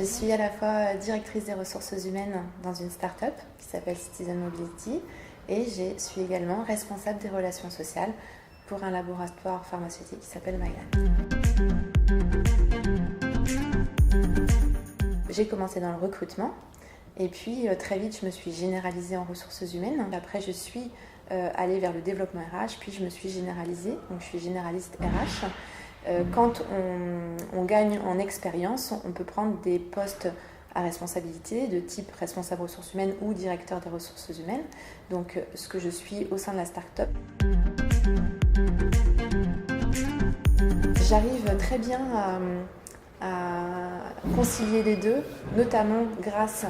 suis à la fois directrice des ressources humaines dans une start-up qui s'appelle Citizen Mobility et je suis également responsable des relations sociales pour un laboratoire pharmaceutique qui s'appelle Magan. J'ai commencé dans le recrutement et puis très vite je me suis généralisée en ressources humaines. Après je suis allée vers le développement RH, puis je me suis généralisée, donc je suis généraliste RH. Quand on gagne en expérience, on peut prendre des postes à responsabilité de type responsable ressources humaines ou directeur des ressources humaines, donc ce que je suis au sein de la start-up. J'arrive très bien à concilier les deux, notamment grâce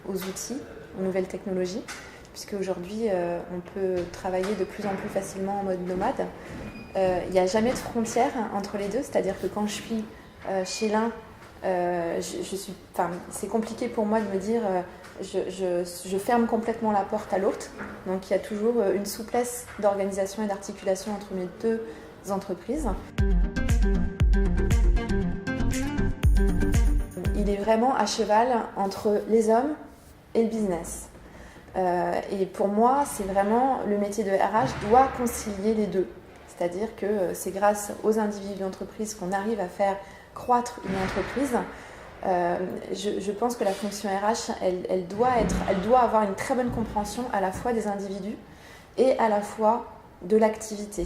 aux outils, aux nouvelles technologies, puisque aujourd'hui on peut travailler de plus en plus facilement en mode nomade. Il n'y a jamais de frontière entre les deux, c'est-à-dire que quand je suis chez l'un, c'est compliqué pour moi de me dire je ferme complètement la porte à l'autre. Donc il y a toujours une souplesse d'organisation et d'articulation entre mes deux entreprises. Il est vraiment à cheval entre les hommes et le business. Et pour moi, c'est vraiment le métier de RH doit concilier les deux. C'est-à-dire que c'est grâce aux individus d'entreprise qu'on arrive à faire croître une entreprise. Je pense que la fonction RH, elle doit avoir une très bonne compréhension à la fois des individus et à la fois de l'activité.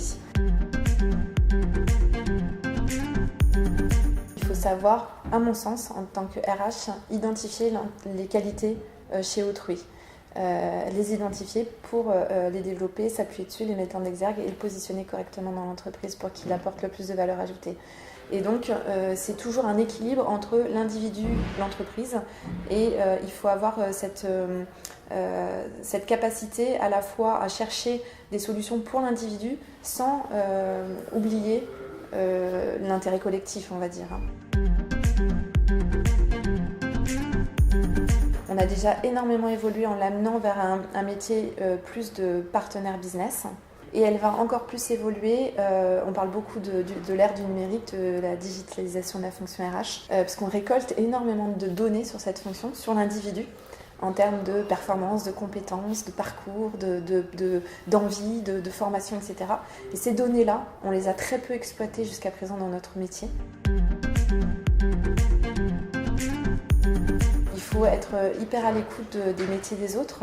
Il faut savoir, à mon sens, en tant que RH, identifier les qualités chez autrui. Les identifier pour les développer, s'appuyer dessus, les mettre en exergue et les positionner correctement dans l'entreprise pour qu'il apporte le plus de valeur ajoutée. Et donc c'est toujours un équilibre entre l'individu, l'entreprise et il faut avoir cette capacité à la fois à chercher des solutions pour l'individu sans oublier l'intérêt collectif, on va dire. On a déjà énormément évolué en l'amenant vers un métier plus de partenaire business. Et elle va encore plus évoluer, on parle beaucoup de l'ère du numérique, de la digitalisation de la fonction RH, parce qu'on récolte énormément de données sur cette fonction, sur l'individu, en termes de performance, de compétences, de parcours, d'envie, de formation, etc. Et ces données-là, on les a très peu exploitées jusqu'à présent dans notre métier. Il faut être hyper à l'écoute des métiers des autres,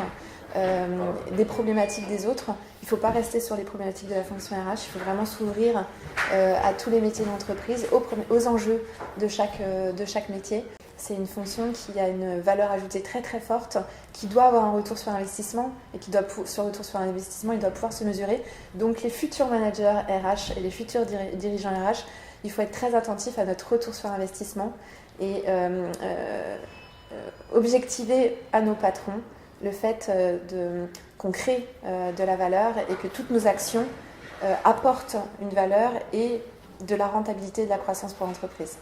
des problématiques des autres. Il ne faut pas rester sur les problématiques de la fonction RH, il faut vraiment s'ouvrir à tous les métiers de l'entreprise, aux enjeux de chaque métier. C'est une fonction qui a une valeur ajoutée très très forte, qui doit avoir un retour sur investissement et ce retour sur investissement, il doit pouvoir se mesurer. Donc les futurs managers RH et les futurs dirigeants RH, il faut être très attentif à notre retour sur investissement et objectiver à nos patrons le fait qu'on crée de la valeur et que toutes nos actions apportent une valeur et de la rentabilité et de la croissance pour l'entreprise.